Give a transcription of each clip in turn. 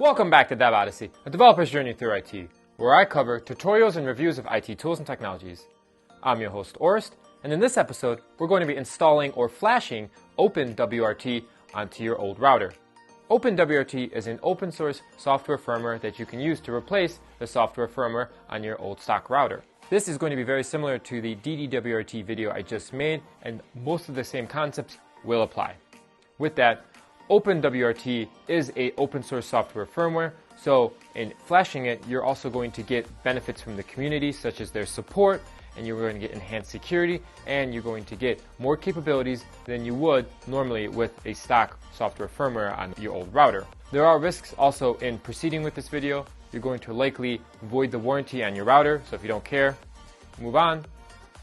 Welcome back to Dev Odyssey, a developer's journey through IT, where I cover tutorials and reviews of IT tools and technologies. I'm your host, OpenWrt, and in this episode, we're going to be installing or flashing OpenWrt onto your old router. OpenWrt is an open source software firmware that you can use to replace the software firmware on your old stock router. This is going to be very similar to the DDWRT video I just made, and most of the same concepts will apply. With that, OpenWrt is an open source software firmware, so in flashing it, you're also going to get benefits from the community, such as their support, and you're going to get enhanced security, and you're going to get more capabilities than you would normally with a stock software firmware on your old router. There are risks also in proceeding with this video. You're going to likely void the warranty on your router, so if you don't care, move on.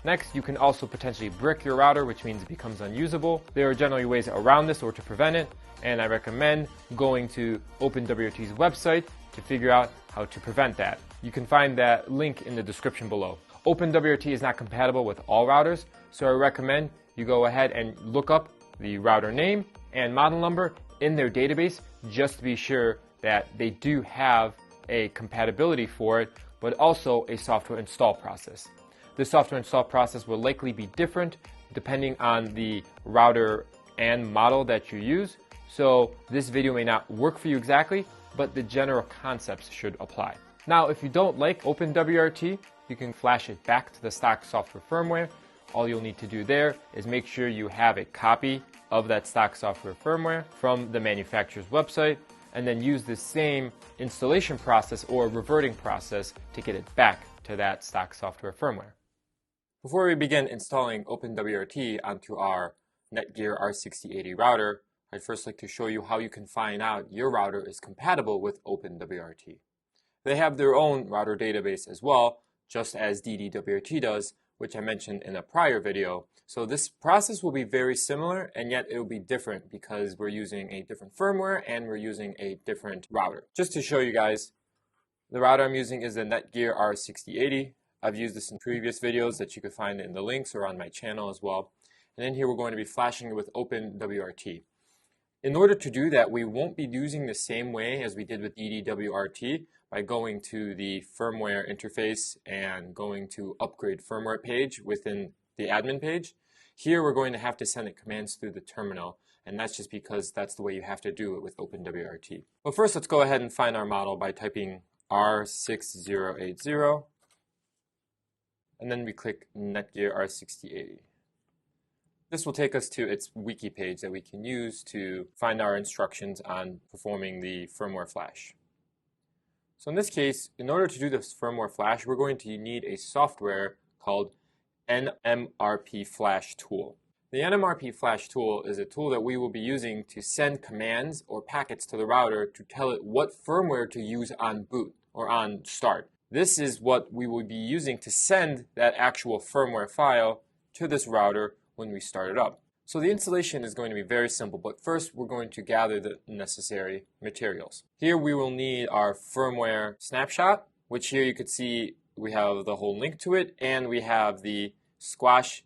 Next, you can also potentially brick your router, which means it becomes unusable. There are generally ways around this or to prevent it, and I recommend going to OpenWRT's website to figure out how to prevent that. You can find that link in the description below. OpenWRT is not compatible with all routers, so I recommend you go ahead and look up the router name and model number in their database just to be sure that they do have a compatibility for it, but also a software install process. The software install process will likely be different depending on the router and model that you use, so this video may not work for you exactly, but the general concepts should apply. Now, if you don't like OpenWRT, you can flash it back to the stock software firmware. All you'll need to do there is make sure you have a copy of that stock software firmware from the manufacturer's website, and then use the same installation process or reverting process to get it back to that stock software firmware. Before we begin installing OpenWRT onto our Netgear R6080 router, I'd first like to show you how you can find out your router is compatible with OpenWRT. They have their own router database as well, just as DDWRT does, which I mentioned in a prior video. So this process will be very similar, and yet it will be different because we're using a different firmware and we're using a different router. Just to show you guys, the router I'm using is the Netgear R6080. I've used this in previous videos that you could find in the links or on my channel as well. And then here we're going to be flashing it with OpenWRT. In order to do that, we won't be using the same way as we did with DDWRT by going to the firmware interface and going to upgrade firmware page within the admin page. Here we're going to have to send commands through the terminal, and that's just because that's the way you have to do it with OpenWRT. But first, let's go ahead and find our model by typing R6080. And then we click Netgear R6080. This will take us to its wiki page that we can use to find our instructions on performing the firmware flash. So in this case, in order to do this firmware flash, we're going to need a software called nmrpflash tool. The nmrpflash tool is a tool that we will be using to send commands or packets to the router to tell it what firmware to use on boot or on start. This is what we will be using to send that actual firmware file to this router when we start it up. So the installation is going to be very simple, but first we're going to gather the necessary materials. Here we will need our firmware snapshot, which here you could see we have the whole link to it, and we have the Squash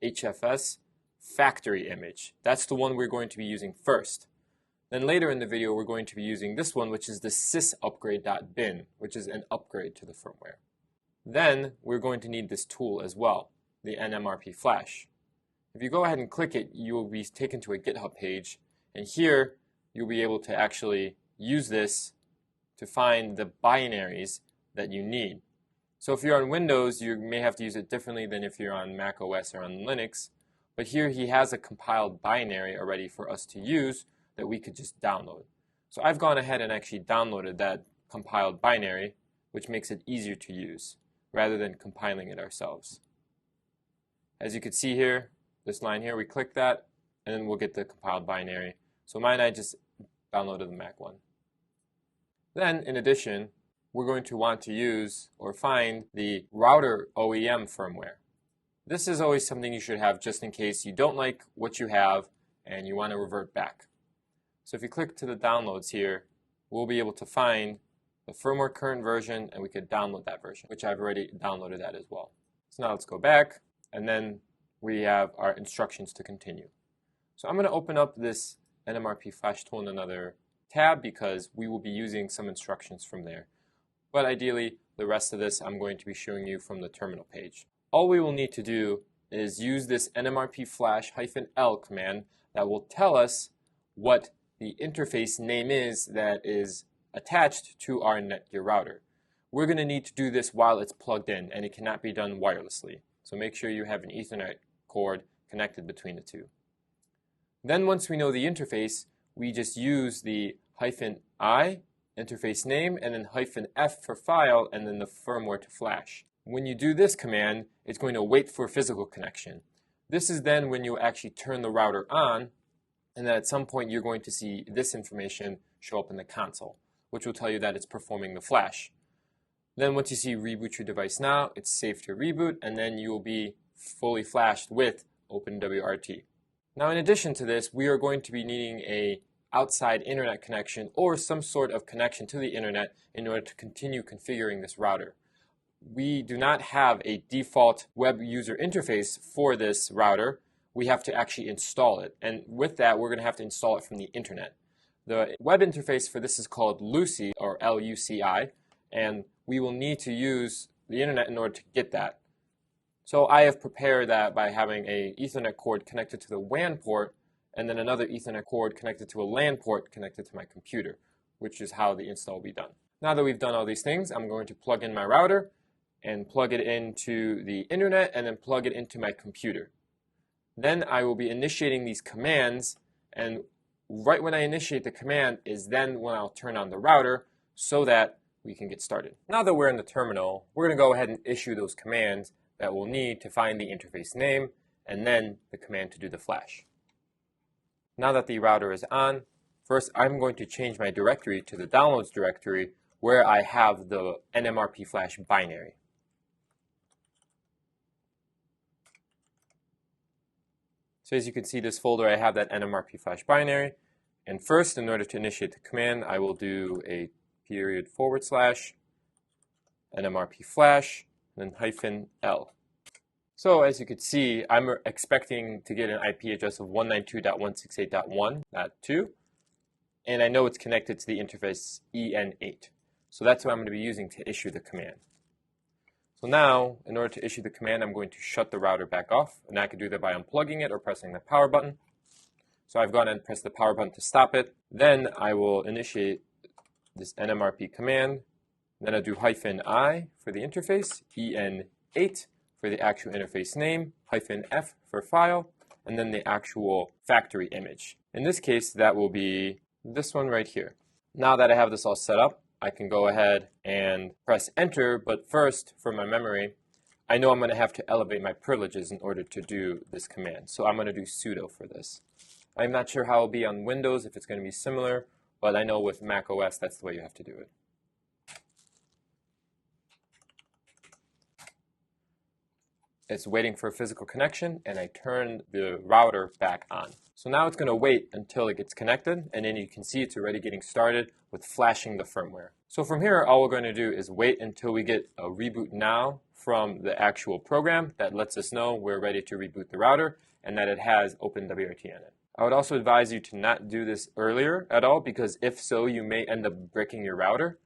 HFS factory image. That's the one we're going to be using first. Then later in the video, we're going to be using this one, which is the sysupgrade.bin, which is an upgrade to the firmware. Then we're going to need this tool as well, the nmrpflash. If you go ahead and click it, you will be taken to a GitHub page, and here you'll be able to actually use this to find the binaries that you need. So if you're on Windows, you may have to use it differently than if you're on Mac OS or on Linux, but here he has a compiled binary already for us to use that we could just download. So I've gone ahead and actually downloaded that compiled binary, which makes it easier to use rather than compiling it ourselves. As you can see here, this line here, we click that, and then we'll get the compiled binary. So mine, I just downloaded the Mac one. Then, in addition, we're going to want to use or find the router OEM firmware. This is always something you should have just in case you don't like what you have and you want to revert back. So if you click to the downloads here, we'll be able to find the firmware current version, and we could download that version, which I've already downloaded that as well. So now let's go back, and then we have our instructions to continue. So I'm going to open up this nmrpflash tool in another tab because we will be using some instructions from there. But ideally, the rest of this I'm going to be showing you from the terminal page. All we will need to do is use this nmrpflash-l command that will tell us what the interface name is that is attached to our Netgear router. We're going to need to do this while it's plugged in, and it cannot be done wirelessly. So make sure you have an Ethernet cord connected between the two. Then once we know the interface, we just use the -i interface name and then -f for file and then the firmware to flash. When you do this command, it's going to wait for physical connection. This is then when you actually turn the router on, and then at some point you're going to see this information show up in the console, which will tell you that it's performing the flash. Then once you see reboot your device now, it's safe to reboot, and then you will be fully flashed with OpenWrt. Now in addition to this, we are going to be needing a outside internet connection or some sort of connection to the internet in order to continue configuring this router. We do not have a default web user interface for this router. We have to actually install it, and with that we're going to have to install it from the internet. The web interface for this is called LuCI, or LuCI, and we will need to use the internet in order to get that. So I have prepared that by having a Ethernet cord connected to the WAN port and then another Ethernet cord connected to a LAN port connected to my computer, which is how the install will be done. Now that we've done all these things, I'm going to plug in my router and plug it into the internet and then plug it into my computer. Then I will be initiating these commands, and right when I initiate the command is then when I'll turn on the router so that we can get started. Now that we're in the terminal, we're going to go ahead and issue those commands that we'll need to find the interface name and then the command to do the flash. Now that the router is on, first I'm going to change my directory to the downloads directory where I have the nmrpflash binary. So as you can see, this folder, I have that nmrpflash binary. And first, in order to initiate the command, I will do a / nmrpflash, then -l. So as you can see, I'm expecting to get an IP address of 192.168.1.2, and I know it's connected to the interface EN8. So that's what I'm going to be using to issue the command. So now, in order to issue the command, I'm going to shut the router back off, and I can do that by unplugging it or pressing the power button. So I've gone and pressed the power button to stop it. Then I will initiate this nmrp command. Then I'll do -i for the interface, EN8 for the actual interface name, -f for file, and then the actual factory image. In this case, that will be this one right here. Now that I have this all set up, I can go ahead and press enter, but first, for my memory, I know I'm going to have to elevate my privileges in order to do this command. So I'm going to do sudo for this. I'm not sure how it'll be on Windows, if it's going to be similar, but I know with Mac OS, that's the way you have to do it. It's waiting for a physical connection, and I turn the router back on. So now it's going to wait until it gets connected, and then you can see it's already getting started with flashing the firmware. So from here, all we're going to do is wait until we get a reboot now from the actual program that lets us know we're ready to reboot the router and that it has OpenWrt in it. I would also advise you to not do this earlier at all, because if so, you may end up breaking your router.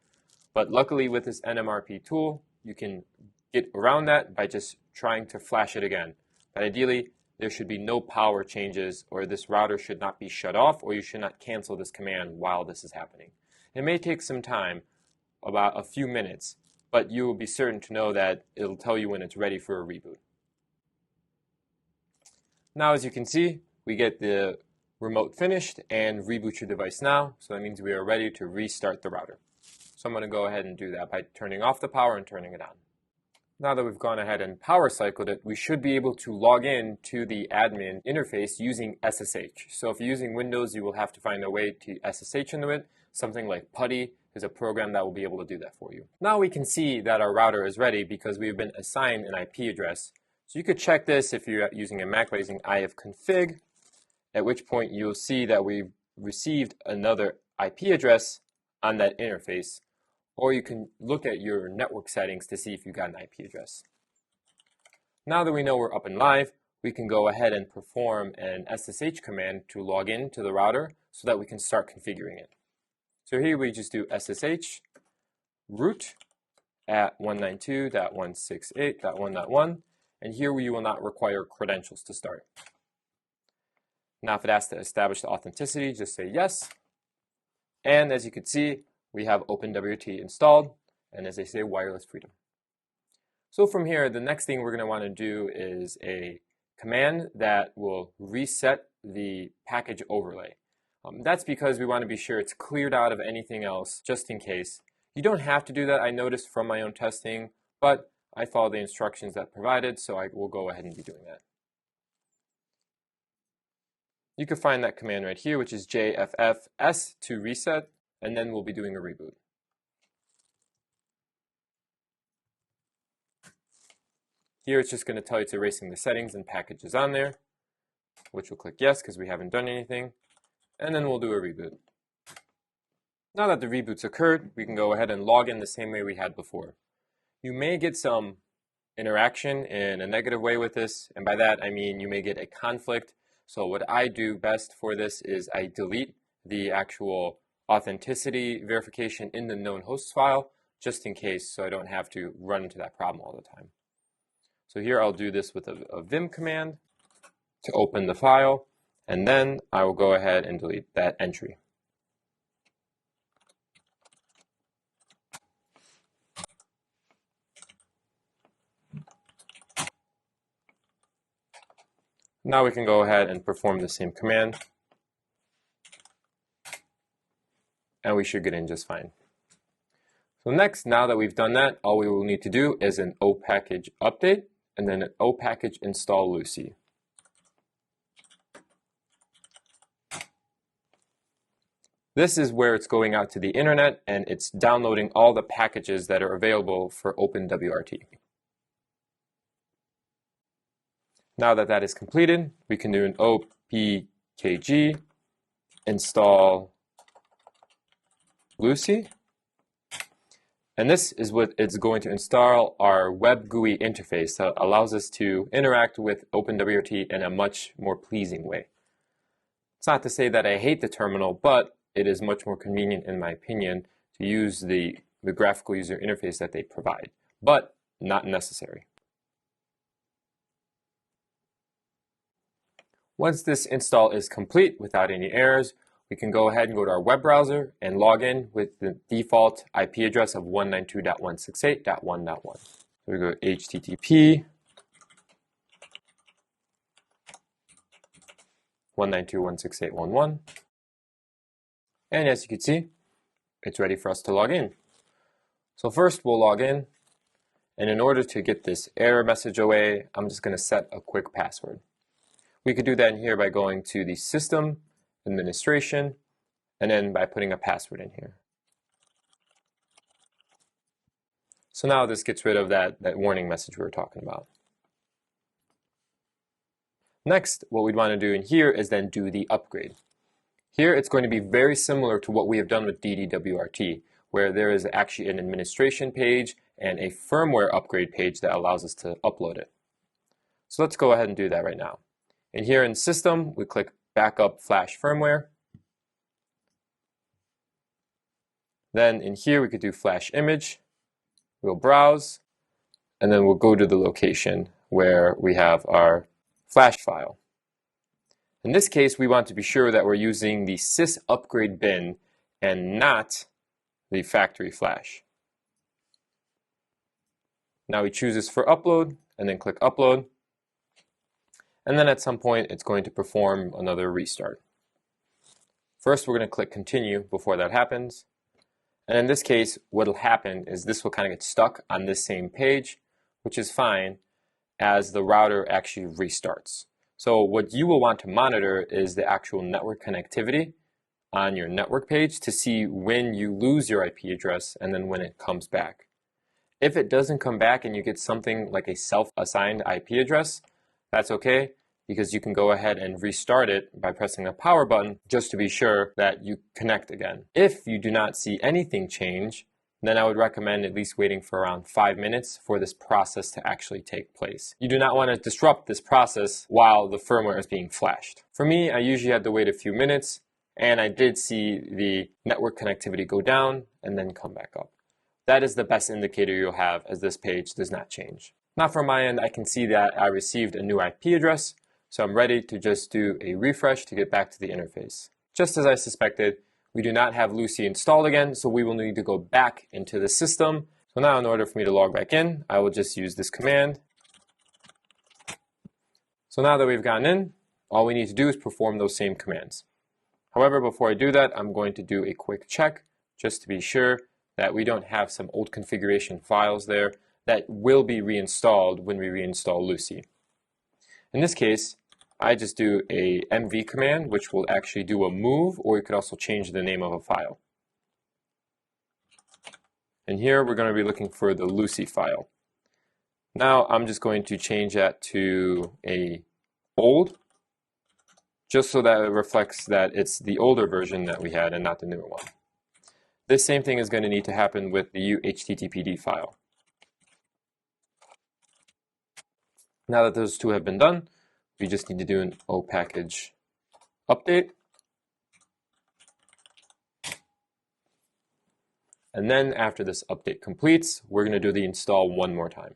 But luckily with this nmrp tool, you can get around that by just trying to flash it again. But ideally, there should be no power changes, or this router should not be shut off, or you should not cancel this command while this is happening. It may take some time, about a few minutes, but you will be certain to know that it'll tell you when it's ready for a reboot. Now as you can see, we get the remote finished and reboot your device now, so that means we are ready to restart the router. So I'm going to go ahead and do that by turning off the power and turning it on. Now that we've gone ahead and power cycled it, we should be able to log in to the admin interface using SSH. So if you're using Windows, you will have to find a way to SSH into it. Something like PuTTY is a program that will be able to do that for you. Now we can see that our router is ready because we've been assigned an IP address. So you could check this if you're using a Mac by using ifconfig, at which point you'll see that we've received another IP address on that interface. Or you can look at your network settings to see if you got an IP address. Now that we know we're up and live, we can go ahead and perform an SSH command to log in to the router so that we can start configuring it. So here we just do SSH root at 192.168.1.1, and here we will not require credentials to start. Now if it asks to establish the authenticity, just say yes. And as you can see, we have OpenWrt installed, and as they say, wireless freedom. So from here, the next thing we're going to want to do is a command that will reset the package overlay. That's because we want to be sure it's cleared out of anything else, just in case. You don't have to do that, I noticed from my own testing, but I follow the instructions that provided, so I will go ahead and be doing that. You can find that command right here, which is jffs to reset, and then we'll be doing a reboot. Here it's just going to tell you it's erasing the settings and packages on there, which we'll click yes because we haven't done anything, and then we'll do a reboot. Now that the reboot's occurred, we can go ahead and log in the same way we had before. You may get some interaction in a negative way with this, and by that I mean you may get a conflict. So what I do best for this is I delete the actual authenticity verification in the known hosts file, just in case, so I don't have to run into that problem all the time. So here I'll do this with a vim command to open the file, and then I will go ahead and delete that entry. Now we can go ahead and perform the same command, and we should get in just fine. So next, now that we've done that, all we will need to do is an O-package update, and then an O-package install LuCI. This is where it's going out to the internet, and it's downloading all the packages that are available for OpenWrt. Now that that is completed, we can do an opkg install LuCI. And this is what it's going to install our web GUI interface that allows us to interact with OpenWrt in a much more pleasing way. It's not to say that I hate the terminal, but it is much more convenient, in my opinion, to use the graphical user interface that they provide, but not necessary. Once this install is complete without any errors, we can go ahead and go to our web browser and log in with the default IP address of 192.168.1.1. So we go HTTP 192.168.1.1, and as you can see, it's ready for us to log in. So first we'll log in, and in order to get this error message away, I'm just going to set a quick password. We could do that in here by going to the System, Administration, and then by putting a password in here. So now this gets rid of that warning message we were talking about. Next, what we'd want to do in here is then do the upgrade. Here it's going to be very similar to what we have done with DDWRT, where there is actually an administration page and a firmware upgrade page that allows us to upload it. So let's go ahead and do that right now. And here in System, we click Backup Flash Firmware. Then in here, we could do Flash Image. We'll browse, and then we'll go to the location where we have our Flash file. In this case, we want to be sure that we're using the sys upgrade bin and not the factory flash. Now we choose this for upload, and then click Upload. And then at some point, it's going to perform another restart. First, we're going to click Continue before that happens. And in this case, what will happen is this will kind of get stuck on this same page, which is fine as the router actually restarts. So what you will want to monitor is the actual network connectivity on your network page to see when you lose your IP address and then when it comes back. If it doesn't come back and you get something like a self-assigned IP address, that's okay, because you can go ahead and restart it by pressing the power button just to be sure that you connect again. If you do not see anything change, then I would recommend at least waiting for around 5 minutes for this process to actually take place. You do not want to disrupt this process while the firmware is being flashed. For me, I usually have to wait a few minutes, and I did see the network connectivity go down and then come back up. That is the best indicator you'll have, as this page does not change. Now from my end, I can see that I received a new IP address, so I'm ready to just do a refresh to get back to the interface. Just as I suspected, we do not have LuCI installed again, so we will need to go back into the system. So now in order for me to log back in, I will just use this command. So now that we've gotten in, all we need to do is perform those same commands. However, before I do that, I'm going to do a quick check just to be sure that we don't have some old configuration files there that will be reinstalled when we reinstall LuCI. In this case, I just do a mv command, which will actually do a move, or you could also change the name of a file. And here we're going to be looking for the LuCI file. Now I'm just going to change that to a old, just so that it reflects that it's the older version that we had and not the newer one. This same thing is going to need to happen with the httpd file. Now that those two have been done, we just need to do an opackage update. And then after this update completes, we're going to do the install one more time.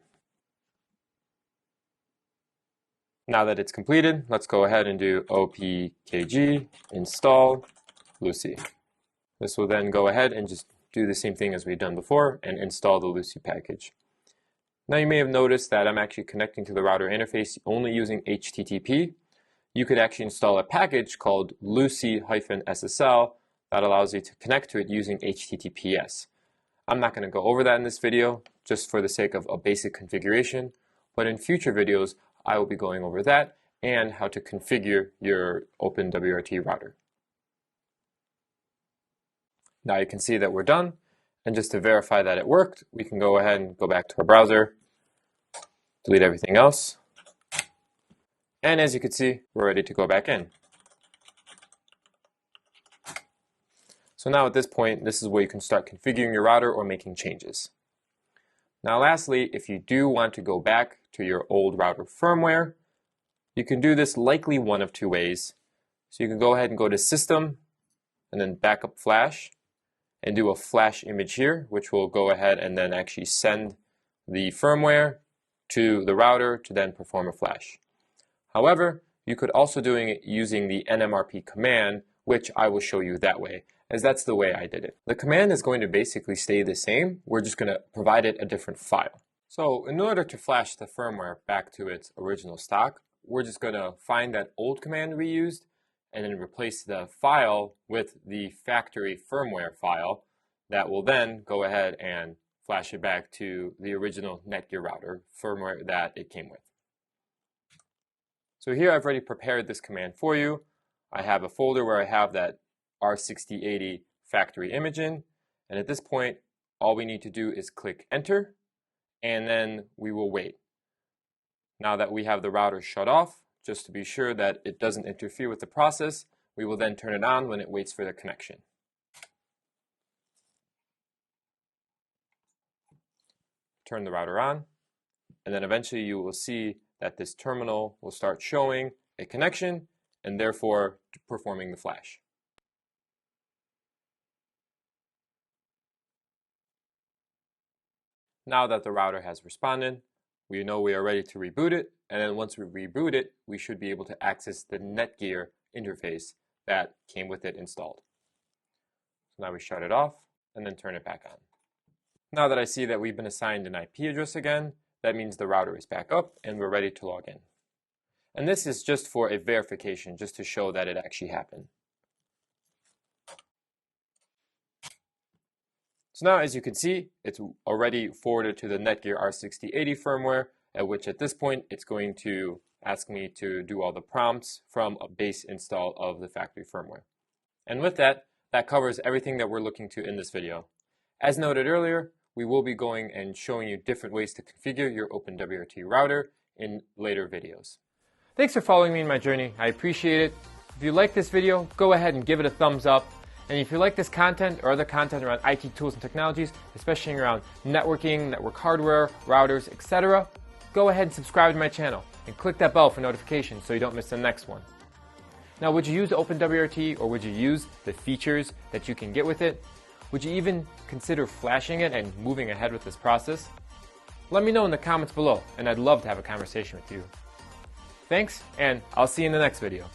Now that it's completed, let's go ahead and do opkg install LuCI. This will then go ahead and just do the same thing as we've done before and install the LuCI package. Now you may have noticed that I'm actually connecting to the router interface only using HTTP. You could actually install a package called LuCI-SSL that allows you to connect to it using HTTPS. I'm not going to go over that in this video, just for the sake of a basic configuration, but in future videos I will be going over that and how to configure your OpenWrt router. Now you can see that we're done. And just to verify that it worked, we can go ahead and go back to our browser, delete everything else. And as you can see, we're ready to go back in. So now at this point, this is where you can start configuring your router or making changes. Now lastly, if you do want to go back to your old router firmware, you can do this likely one of two ways. So you can go ahead and go to System, and then Backup Flash, and do a flash image here, which will go ahead and then actually send the firmware to the router to then perform a flash. However, you could also do it using the nmrp command, which I will show you that way, as that's the way I did it. The command is going to basically stay the same. We're just going to provide it a different file. So in order to flash the firmware back to its original stock, we're just going to find that old command we used and then replace the file with the factory firmware file that will then go ahead and flash it back to the original Netgear router firmware that it came with. So here I've already prepared this command for you. I have a folder where I have that R6080 factory image in, and at this point all we need to do is click enter, and then we will wait. Now that we have the router shut off, just to be sure that it doesn't interfere with the process, we will then turn it on when it waits for the connection. Turn the router on, and then eventually you will see that this terminal will start showing a connection and therefore performing the flash. Now that the router has responded, we know we are ready to reboot it, and then once we reboot it, we should be able to access the Netgear interface that came with it installed. So now we shut it off and then turn it back on. Now that I see that we've been assigned an IP address again, that means the router is back up and we're ready to log in. And this is just for a verification, just to show that it actually happened. So now, as you can see, it's already forwarded to the Netgear R6080 firmware, at which at this point, it's going to ask me to do all the prompts from a base install of the factory firmware. And with that, that covers everything that we're looking to in this video. As noted earlier, we will be going and showing you different ways to configure your OpenWrt router in later videos. Thanks for following me in my journey. I appreciate it. If you like this video, go ahead and give it a thumbs up. And if you like this content or other content around IT tools and technologies, especially around networking, network hardware, routers, etc., go ahead and subscribe to my channel and click that bell for notifications so you don't miss the next one. Now, would you use OpenWrt, or would you use the features that you can get with it? Would you even consider flashing it and moving ahead with this process? Let me know in the comments below, and I'd love to have a conversation with you. Thanks, and I'll see you in the next video.